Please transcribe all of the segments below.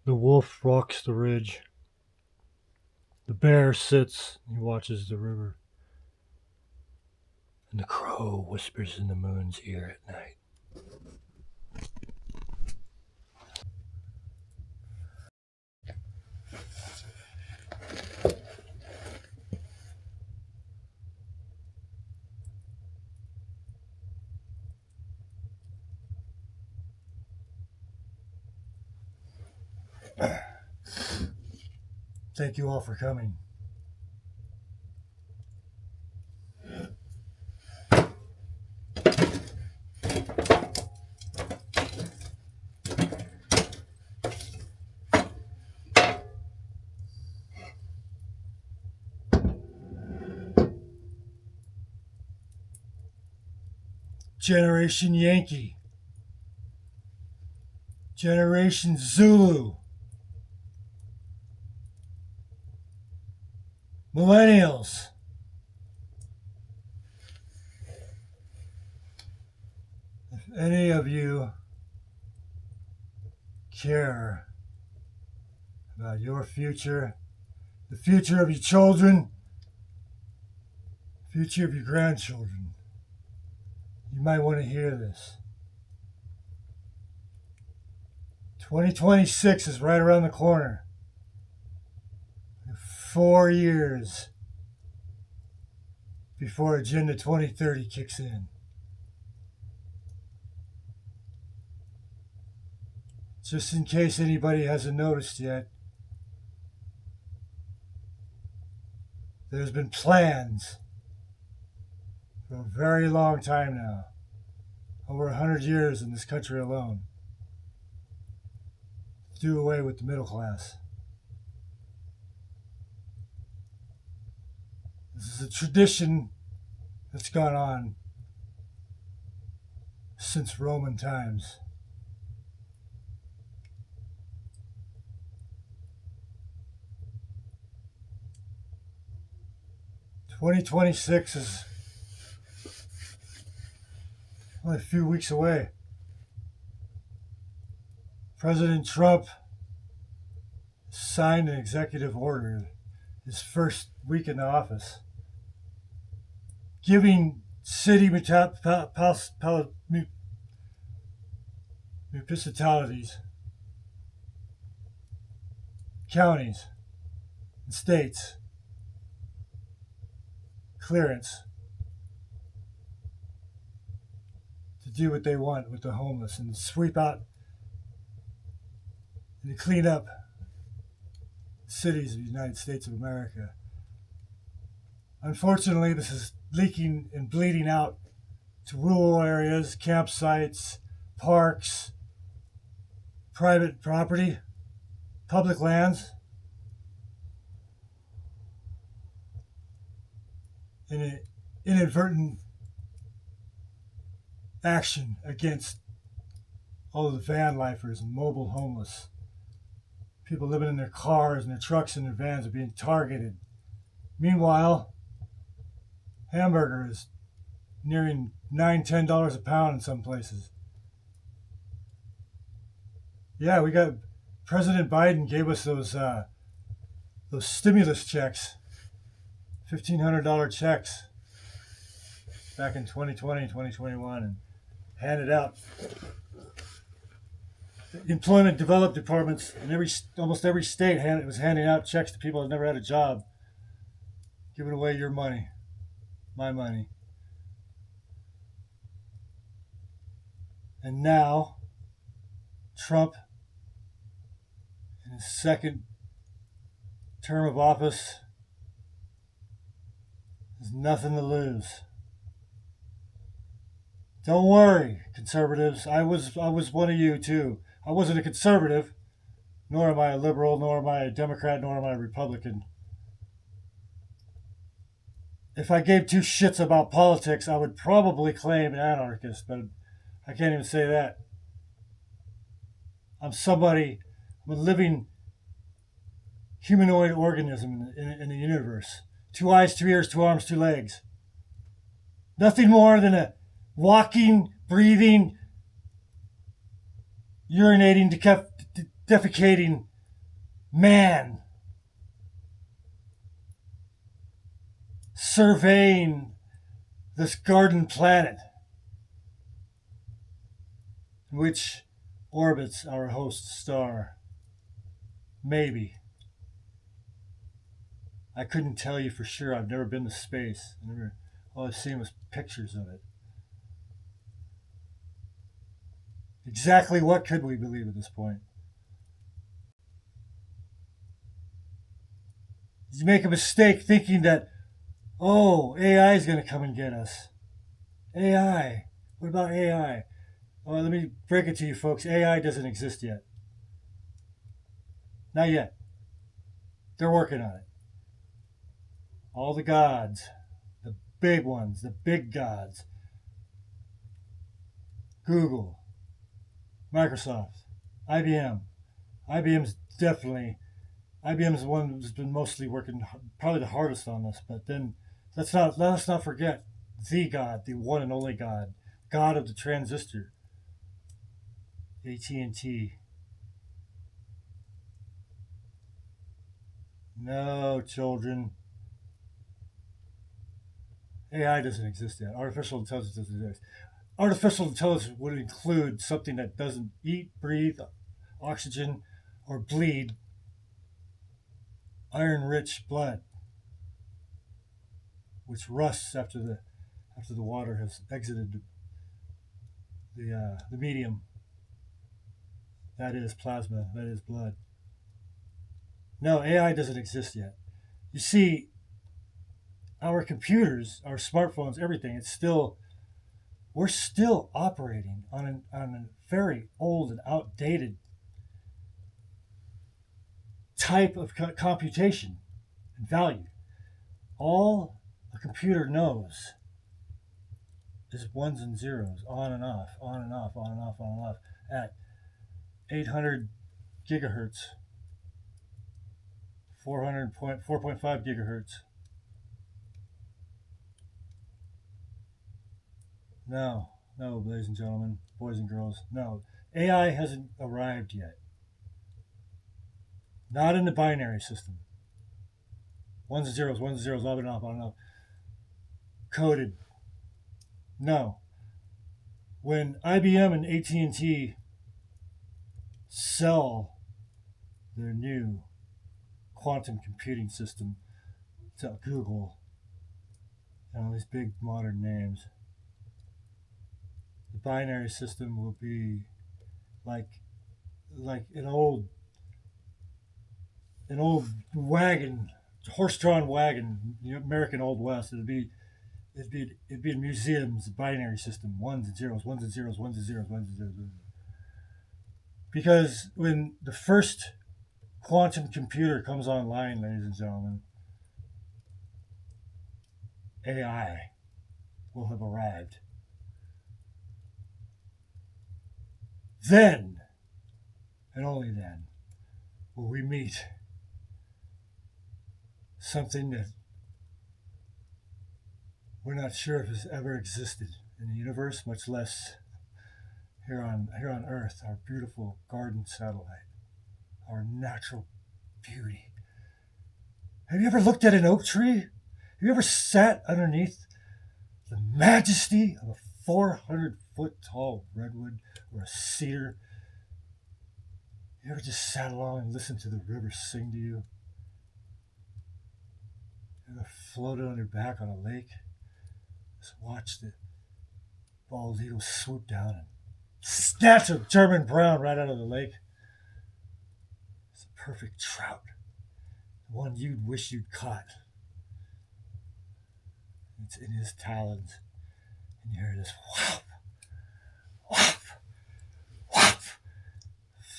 The wolf rocks the ridge. The bear sits and he watches the river. And the crow whispers in the moon's ear at night. Thank you all for coming. Generation Yankee. Generation Zulu. Millennials. If any of you care about your future, the future of your children, the future of your grandchildren, you might want to hear this. 2026 is right around the corner. 4 years before Agenda 2030 kicks in. Just in case anybody hasn't noticed yet, there's been plans for a very long time now, over 100 years in this country alone, to do away with the middle class. This is a tradition that's gone on since Roman times. "2026 is only a few weeks away. President Trump signed an executive order his first week in the office, giving city municipalities, counties, and states clearance to do what they want with the homeless and sweep out and to clean up cities of the United States of America. Unfortunately, this is leaking and bleeding out to rural areas, campsites, parks, private property, public lands, in an inadvertent action against all of the van lifers and mobile homeless. People living in their cars and their trucks and their vans are being targeted. Meanwhile, hamburger is nearing $9-10 a pound in some places. Yeah, we got President Biden gave us those stimulus checks, $1,500 checks back in 2020, 2021, and handed out. Employment Development Departments in almost every state was handing out checks to people that never had a job, giving away your money, my money. And now, Trump, in his second term of office, has nothing to lose. Don't worry, conservatives. I was one of you too. I wasn't a conservative, nor am I a liberal, nor am I a Democrat, nor am I a Republican. If I gave two shits about politics, I would probably claim an anarchist, but I can't even say that. I'm a living humanoid organism in the universe. 2 eyes, 2 ears, 2 arms, 2 legs. Nothing more than a walking, breathing, urinating, defecating man surveying this garden planet, which orbits our host star. Maybe. I couldn't tell you for sure. I've never been to space. All I've seen was pictures of it. Exactly what could we believe at this point? You make a mistake thinking that, oh, AI is going to come and get us. AI. What about AI? Well, let me break it to you, folks. AI doesn't exist yet. Not yet. They're working on it. All the gods, the big ones, the big gods, Google, Microsoft, IBM. IBM's the one who's been mostly working, probably the hardest on this. But then let us not forget the God, the one and only God, God of the transistor, AT&T. No, children. AI doesn't exist yet. Artificial intelligence doesn't exist. Artificial intelligence would include something that doesn't eat, breathe, oxygen, or bleed iron-rich blood, which rusts after the water has exited the medium. That is plasma. That is blood. No, AI doesn't exist yet. You see, our computers, our smartphones, everything, we're still operating on a very old and outdated type of computation and value. All a computer knows is ones and zeros, on and off, on and off, on and off, on and off, at 800 gigahertz, 4.5 gigahertz. No, ladies and gentlemen, boys and girls, no. AI hasn't arrived yet. Not in the binary system. Ones and zeros, on and off. Coded. No. When IBM and AT&T sell their new quantum computing system to Google and all these big modern names, the binary system will be like an old wagon, horse-drawn wagon, American Old West. It'd be in museums, the binary system, ones and zeros, ones and zeros, ones and zeros, ones and zeros. Because when the first quantum computer comes online, ladies and gentlemen, AI will have arrived. Then, and only then, will we meet something that we're not sure if has ever existed in the universe, much less here on Earth, our beautiful garden satellite, our natural beauty. Have you ever looked at an oak tree? Have you ever sat underneath the majesty of a 400-foot tall redwood or a cedar? You ever just sat along and listened to the river sing to you? You ever floated on your back on a lake? Just watch the bald eagle swoop down and snatch a German brown right out of the lake. It's a perfect trout, the one you'd wish you'd caught. It's in his talons, and you hear this whop, whop, whop,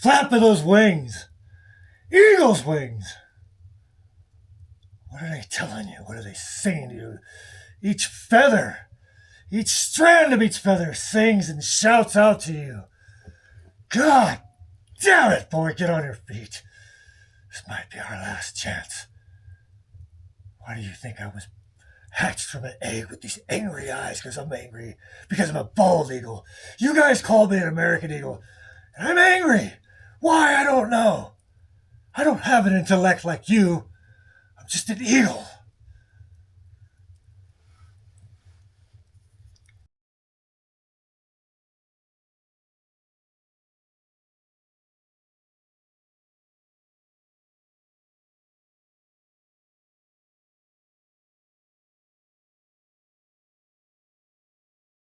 flap of those wings, eagle's wings. What are they telling you? What are they saying to you? Each feather, each strand of each feather sings and shouts out to you. God damn it, boy, get on your feet. This might be our last chance. Why do you think I was hatched from an egg with these angry eyes? Because I'm angry. Because I'm a bald eagle. You guys call me an American eagle. And I'm angry. Why? I don't know. I don't have an intellect like you. I'm just an eagle.